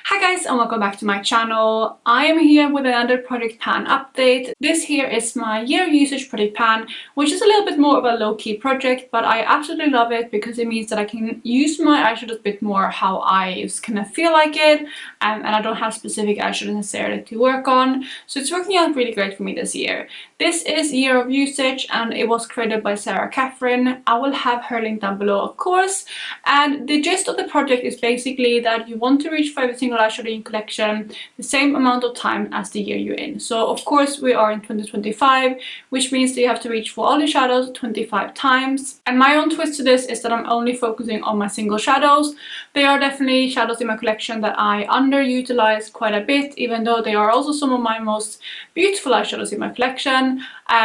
Hi guys, and welcome back to my channel. I am here with another project pan update. This here is my year usage project pan, which is a little bit more of a low-key project, but I absolutely love it because it means that I can use my eyeshadows a bit more how I just kind of feel like it, and I don't have specific eyeshadows necessarily to work on. So it's working out really great for me this year. This is year of usage and it was created by Kathrine. I will have her link down below, of course. And the gist of the project is basically that you want to reach for every single eyeshadow in your collection the same amount of time as the year you're in. So of course we are in 2025, which means that you have to reach for all the shadows 25 times. And my own twist to this is that I'm only focusing on my single shadows. There are definitely shadows in my collection that I underutilize quite a bit, even though they are also some of my most beautiful eyeshadows in my collection.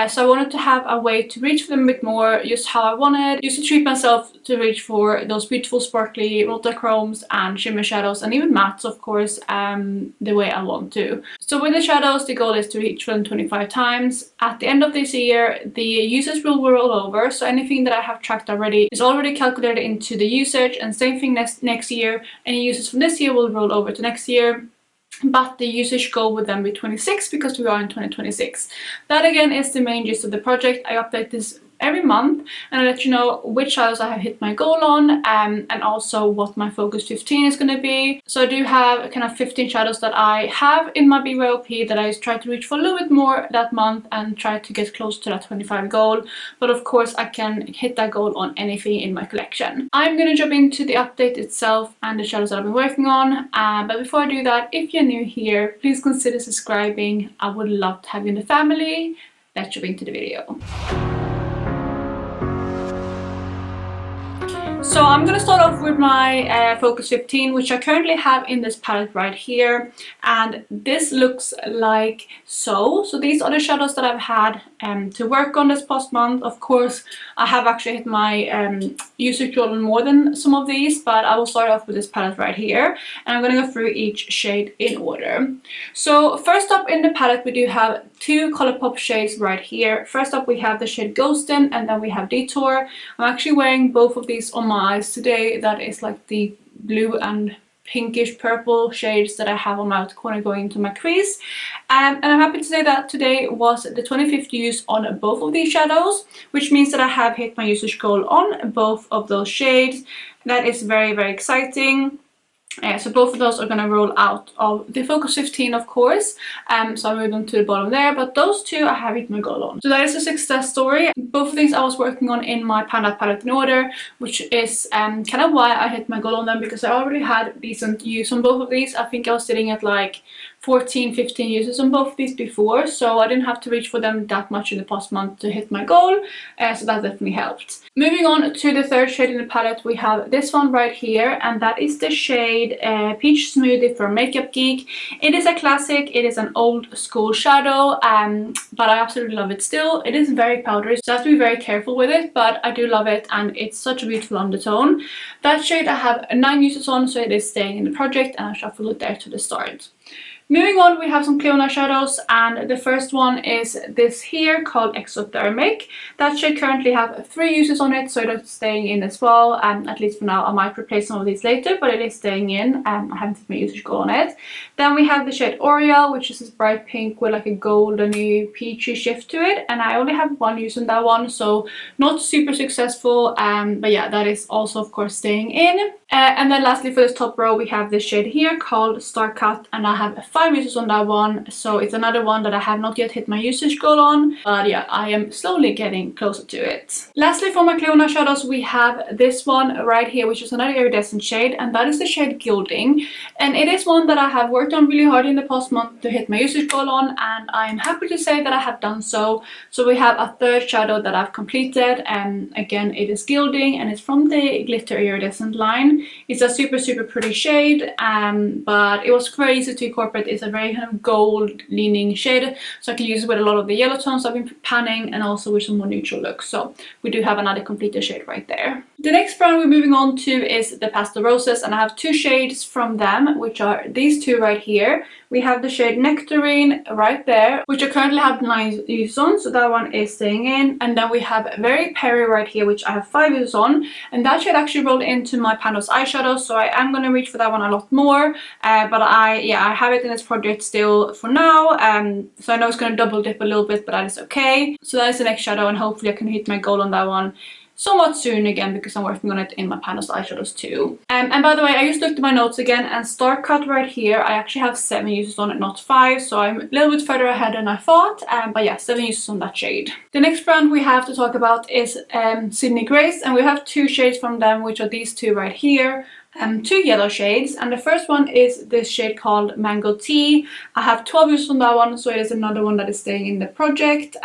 So I wanted to have a way to reach for them a bit more, just how I wanted, just to treat myself to reach for those beautiful sparkly multichromes and shimmer shadows and even mattes, of course, the way I want to. So with the shadows, the goal is to reach for them 25 times. At the end of this year, the usage will roll over, so anything that I have tracked already is already calculated into the usage, and same thing next year. Any usage from this year will roll over to next year. But the usage goal would then be 26 because we are in 2026. That again is the main gist of the project. I update this every month and I let you know which shadows I have hit my goal on, and also what my focus 15 is going to be. So I do have kind of 15 shadows that I have in my BYOP that I try to reach for a little bit more that month and try to get close to that 25 goal. But of course I can hit that goal on anything in my collection. I'm going to jump into the update itself and the shadows that I've been working on, but before I do that, if you're new here, please consider subscribing. I would love to have you in the family. Let's jump into the video. So I'm going to start off with my Focus 15, which I currently have in this palette right here, and this looks like so. So these are the shadows that I've had to work on this past month. Of course, I have actually hit my usage goal on more than some of these, but I will start off with this palette right here, and I'm going to go through each shade in order. So first up in the palette, we do have two Colourpop shades right here. First up, we have the shade Ghostin', and then we have Detour. I'm actually wearing both of these on my eyes today. That is like the blue and pinkish purple shades that I have on my outer corner going into my crease, and I'm happy to say that today was the 25th use on both of these shadows, which means that I have hit my usage goal on both of those shades. That is very, very exciting. So both of those are going to roll out of the Focus 15, of course, so I moved them to the bottom there, but those two I have hit my goal on. So that is a success story. Both of these I was working on in my Panda palette in order, which is kind of why I hit my goal on them, because I already had decent use on both of these. I think I was sitting at like 14-15 uses on both of these before, so I didn't have to reach for them that much in the past month to hit my goal, so that definitely helped. Moving on to the third shade in the palette, we have this one right here, and that is the shade Peach Smoothie from Makeup Geek. It is a classic, it is an old school shadow, but I absolutely love it still. It is very powdery, so I have to be very careful with it, but I do love it, and it's such a beautiful undertone. That shade I have 9 uses on, so it is staying in the project, and I shuffled it there to the start. Moving on, we have some clear eyeshadows, and the first one is this here called Exothermic. That shade currently have 3 uses on it, so it's staying in as well, at least for now. I might replace some of these later, but it is staying in. I haven't hit my usage goal on it. Then we have the shade Oriel, which is this bright pink with like a goldeny peachy shift to it, and I only have 1 use on that one, so not super successful, but yeah, that is also of course staying in. And then lastly, for this top row, we have this shade here called Star Cut, and I have 5 uses on that one, so it's another one that I have not yet hit my usage goal on, but yeah, I am slowly getting closer to it. Lastly, for my clear eyeshadows, we have this one right here, which is another iridescent shade, and that is the shade Gilding, and it is one that I have worked on really hard in the past month to hit my usage goal on, and I am happy to say that I have done so. So we have a third shadow that I've completed, and again, it is Gilding, and it's from the Glitter Iridescent line. It's a super, super pretty shade, but it was very easy to incorporate. It's a very kind of gold leaning shade, so I can use it with a lot of the yellow tones I've been panning, and also with some more neutral looks. So we do have another completed shade right there. The next brown we're moving on to is the Pastel Roses, and I have two shades from them, which are these two right here. We have the shade Nectarine right there, which I currently have 9 uses on, so that one is staying in. And then we have Very Perry right here, which I have 5 uses on, and that shade actually rolled into my Pando's eyeshadow, so I am going to reach for that one a lot more. But I have it in this project still for now, so I know it's going to double dip a little bit, but that is okay. So that is the next shadow, and hopefully I can hit my goal on that one somewhat soon again, because I'm working on it in my Pando's eyeshadows too. And by the way, I just looked at my notes again, and Star Cut right here, I actually have 7 uses on it, not 5, so I'm a little bit further ahead than I thought. But yeah, 7 uses on that shade. The next brand we have to talk about is Sydney Grace, and we have 2 shades from them, which are these 2 right here. 2 yellow shades, and the first one is this shade called Mango Tea. I have 12 uses on that one, so it is another one that is staying in the project.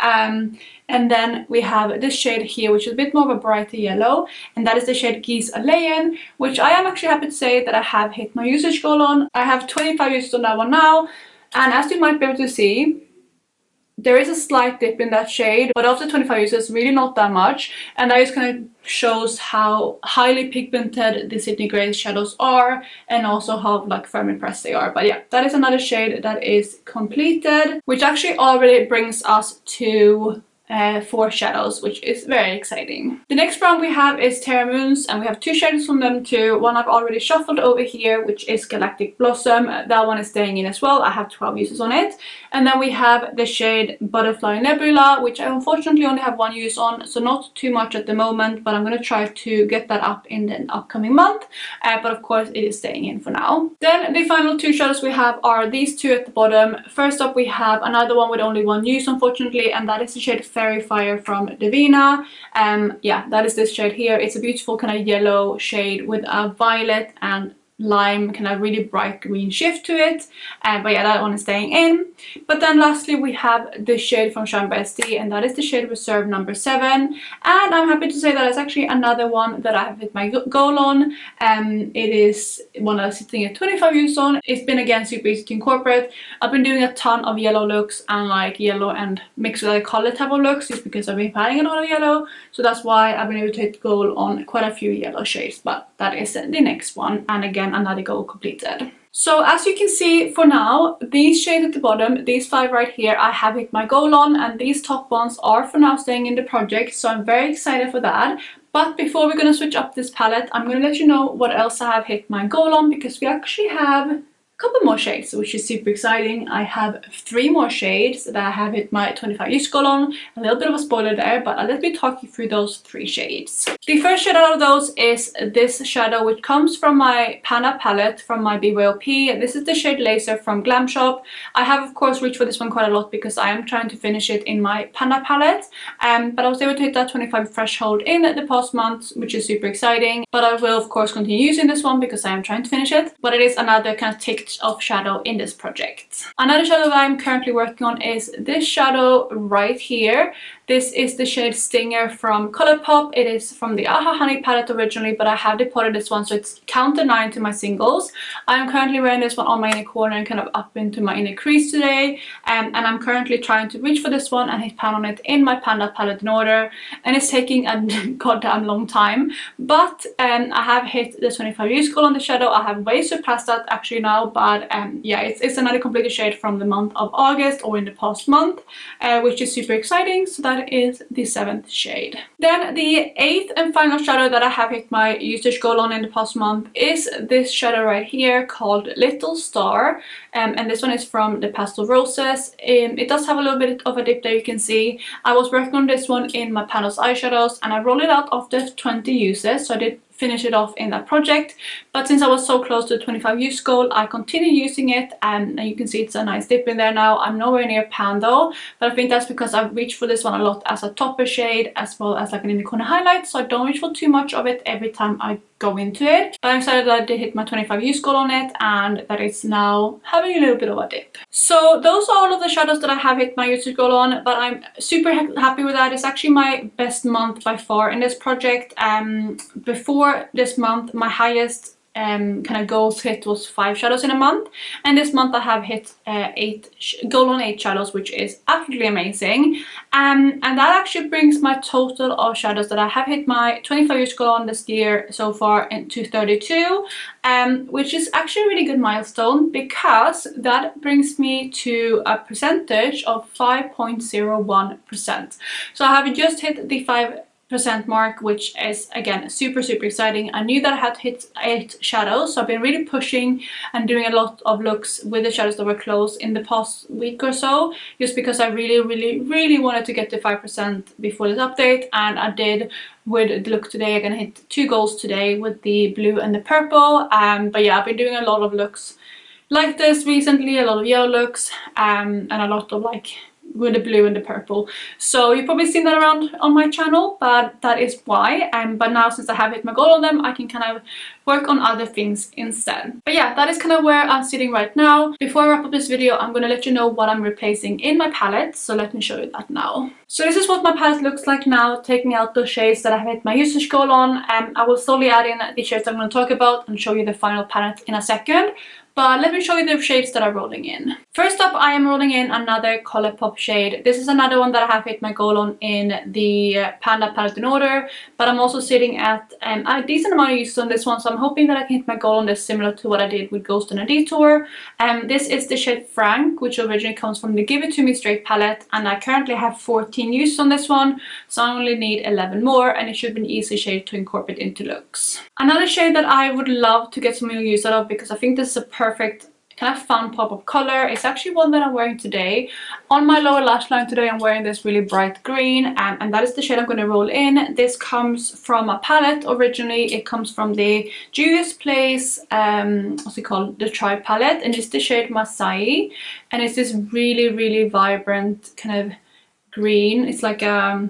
And then we have this shade here, which is a bit more of a brighter yellow, and that is the shade Geese Alayan, which I am actually happy to say that I have hit my usage goal on. I have 25 uses on that one now, and as you might be able to see, there is a slight dip in that shade, but after 25 uses, really not that much. And that just kind of shows how highly pigmented the Sydney Grace shadows are, and also how like firmly pressed they are. But yeah, that is another shade that is completed, which actually already brings us to 4 shadows, which is very exciting. The next brown we have is Terra Moons, and we have 2 shades from them too. One I've already shuffled over here, which is Galactic Blossom. That one is staying in as well. I have 12 uses on it. And then we have the shade Butterfly Nebula, which I unfortunately only have 1 use on, so not too much at the moment, but I'm going to try to get that up in the upcoming month. But of course it is staying in for now. Then the final 2 shadows we have are these 2 at the bottom. First up we have another one with only 1 use unfortunately, and that is the shade Fairy Fire from Divina. Yeah, that is this shade here. It's a beautiful kind of yellow shade with a violet and lime kind of really bright green shift to it, but yeah, that one is staying in. But then lastly we have this shade from Shine by SD, and that is the shade Reserve number 7, and I'm happy to say that it's actually another one that I have hit my goal on. It is one that I'm sitting at 25 uses on. It's been again super easy to incorporate. I've been doing a ton of yellow looks and like yellow and mixed with other color type of looks, just because I've been adding a lot of yellow, so that's why I've been able to hit goal on quite a few yellow shades. But that is the next one, and again another goal completed. So as you can see, for now, these shades at the bottom, these 5 right here, I have hit my goal on, and these top ones are for now staying in the project, so I'm very excited for that. But before we're going to switch up this palette, I'm going to let you know what else I have hit my goal on, because we actually have couple more shades, which is super exciting. I have 3 more shades that I have hit my 25 use goal on. A little bit of a spoiler there, but let me talk you through those 3 shades. The first shade out of those is this shadow, which comes from my Panda palette from my BYOP. This is the shade Laser from Glam Shop. I have of course reached for this one quite a lot because I am trying to finish it in my Panda palette, but I was able to hit that 25 threshold in the past month, which is super exciting. But I will of course continue using this one because I am trying to finish it, but it is another kind of ticked of shadow in this project. Another shadow that I'm currently working on is this shadow right here. This is the shade Stinger from Colourpop. It is from the Aha Honey palette originally, but I have depotted this one, so it's counter 9 to my singles. I'm currently wearing this one on my inner corner and kind of up into my inner crease today, and I'm currently trying to reach for this one and hit pan on it in my Panda palette in order, and it's taking a goddamn long time. But I have hit the 25 use goal on the shadow. I have way surpassed that actually now, but yeah, it's another completed shade from the month of August, or in the past month, which is super exciting. So that is the 7th shade. Then the 8th and final shadow that I have hit my usage goal on in the past month is this shadow right here called Little Star, and this one is from the Pastel Roses. It does have a little bit of a dip there, you can see. I was working on this one in my Pando's eyeshadows, and I rolled it out after 20 uses, so I did finish it off in that project. But since I was so close to the 25 use goal, I continued using it, and you can see it's a nice dip in there now. I'm nowhere near pan though, but I think that's because I've reached for this one a lot as a topper shade as well as like an inner corner highlight, so I don't reach for too much of it every time I go into it. But I'm excited that I did hit my 25 use goal on it, and that it's now having a little bit of a dip. So those are all of the shadows that I have hit my usage goal on, but I'm super happy with that. It's actually my best month by far in this project. Before this month, my highest kind of goals hit was 5 shadows in a month, and this month I have hit goal on 8 shadows, which is absolutely amazing. And that actually brings my total of shadows that I have hit my 25 use goal on this year so far into 32, which is actually a really good milestone, because that brings me to a percentage of 5.01%. So I have just hit the 5% mark, which is again super exciting. I knew that I had to hit 8 shadows, so I've been really pushing and doing a lot of looks with the shadows that were close in the past week or so, just because I really wanted to get to 5% before this update, and I did with the look today. I'm gonna hit 2 goals today with the blue and the purple. But yeah, I've been doing a lot of looks like this recently, a lot of yellow looks, and a lot of like with the blue and the purple. So you've probably seen that around on my channel, but that is why. But now, since I have hit my goal on them, I can kind of work on other things instead. But yeah, that is kind of where I'm sitting right now. Before I wrap up this video, I'm gonna let you know what I'm replacing in my palette, so let me show you that now. So this is what my palette looks like now, taking out those shades that I have hit my usage goal on. I will slowly add in the shades I'm going to talk about and show you the final palette in a second. But let me show you the shades that I'm rolling in. First up, I am rolling in another Colourpop shade. This is another one that I have hit my goal on in the Panda palette in order, but I'm also sitting at a decent amount of use on this one, so I'm hoping that I can hit my goal on this, similar to what I did with Ghost and a Detour. This is the shade Frank, which originally comes from the Give It To Me Straight palette, and I currently have 14 uses on this one, so I only need 11 more, and it should be an easy shade to incorporate into looks. Another shade that I would love to get some more use out of, because I think this is a perfect kind of fun pop of color, it's actually one that I'm wearing today. On my lower lash line today, I'm wearing this really bright green, and that is the shade I'm going to roll in. This comes from a palette originally. It comes from the Juvia's Place, what's it called, the Tribe palette, and it's the shade Masai, and it's this really vibrant kind of green. It's like a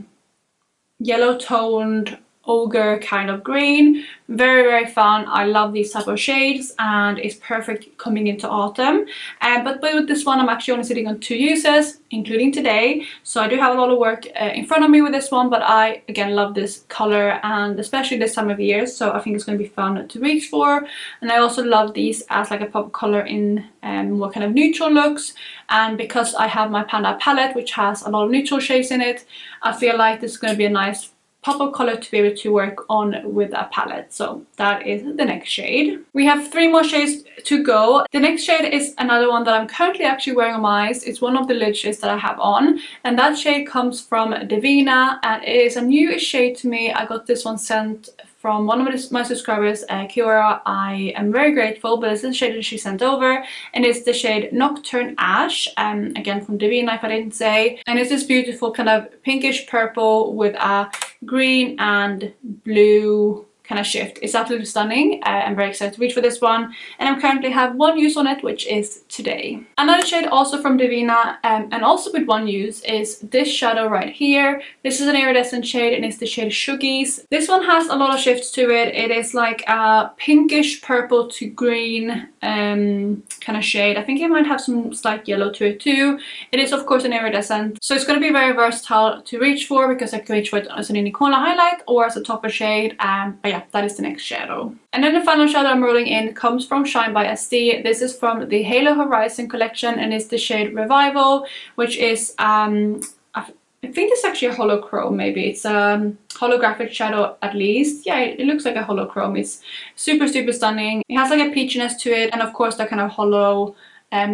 yellow toned ogre kind of green. Very fun. I love these type of shades, and it's perfect coming into autumn. But with this one, I'm actually only sitting on 2 uses, including today, so I do have a lot of work in front of me with this one. But I again love this color, and especially this time of year, so I think it's going to be fun to reach for. And I also love these as like a pop color in more kind of neutral looks, and because I have my Panda palette, which has a lot of neutral shades in it, I feel like this is going to be a nice pop of color to be able to work on with a palette. So that is the next shade. We have 3 more shades to go. The next shade is another one that I'm currently actually wearing on my eyes. It's one of the lid shades that I have on, and that shade comes from Divina, and it is a newish shade to me. I got this one sent from one of my subscribers, Kiora. I am very grateful, but it's the shade that she sent over, and it's the shade Nocturne Ash, again from Divina if I didn't say. And it's this beautiful kind of pinkish purple with a green and blue kind of shift. It's absolutely stunning. I'm very excited to reach for this one, and I currently have 1 use on it, which is today. Another shade also from Divina, and also with 1 use, is this shadow right here. This is an iridescent shade, and it's the shade Sugies. This one has a lot of shifts to it. It is like a pinkish purple to green kind of shade. I think it might have some slight yellow to it too. It is of course an iridescent, so it's going to be very versatile to reach for, because I can reach for it as an Inicola highlight or as a topper shade. But yeah, that is the next shadow. And then the final shadow I'm rolling in comes from Shine by SD. This is from the Halo Horizon collection, and it's the shade Revival, which is I think it's actually a holochrome. Maybe it's a holographic shadow, at least. Yeah, it looks like a holochrome. It's super stunning. It has like a peachiness to it, and of course that kind of hollow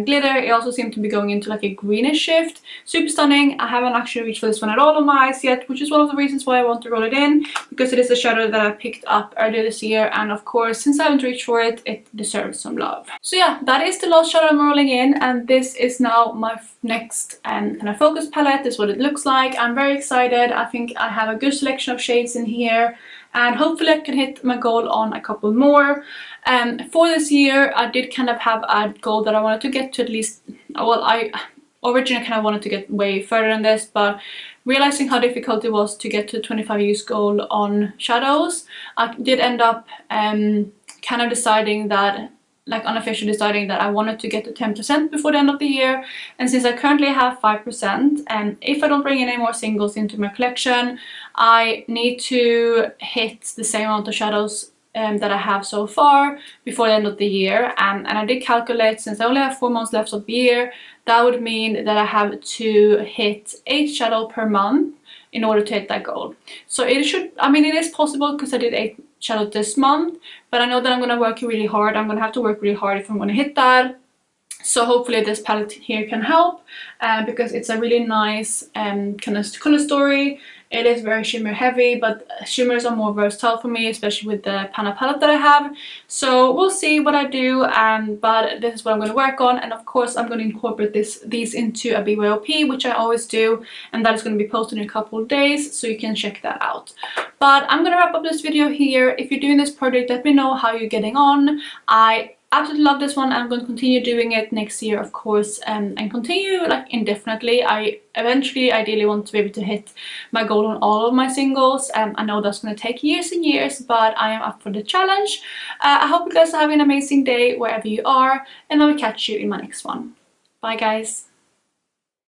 glitter. It also seems to be going into like a greenish shift. Super stunning. I haven't actually reached for this one at all on my eyes yet, which is one of the reasons why I want to roll it in, because it is a shadow that I picked up earlier this year, and of course since I haven't reached for it, it deserves some love. So yeah, that is the last shadow I'm rolling in, and this is now my next kind of focus palette. This is what it looks like. I'm very excited. I think I have a good selection of shades in here, and hopefully I can hit my goal on a couple more. For this year, I did kind of have a goal that I wanted to get to at least, well, I originally kind of wanted to get way further than this, but realizing how difficult it was to get to the 25 use goal on shadows, I did end up kind of deciding that, like unofficially deciding that I wanted to get to 10% before the end of the year. And since I currently have 5%, and if I don't bring in any more singles into my collection, I need to hit the same amount of shadows that I have so far before the end of the year, and I did calculate, since I only have 4 months left of the year, that would mean that I have to hit 8 shadow per month in order to hit that goal. So it should, I mean, it is possible because I did 8 shadows this month, but I know that I'm going to work really hard. I'm going to have to work really hard if I'm going to hit that. So hopefully this palette here can help, because it's a really nice kind of color story. It is very shimmer heavy, but shimmers are more versatile for me, especially with the Panna palette that I have. So we'll see what I do, but this is what I'm going to work on. And of course I'm going to incorporate these into a BYOP, which I always do, and that is going to be posted in a couple of days, so you can check that out. But I'm going to wrap up this video here. If you're doing this project, let me know how you're getting on. I absolutely love this one. I'm going to continue doing it next year, of course, and continue like indefinitely. I eventually ideally want to be able to hit my goal on all of my singles. I know that's going to take years and years, but I am up for the challenge. I hope you guys are having an amazing day wherever you are, and I will catch you in my next one. Bye guys.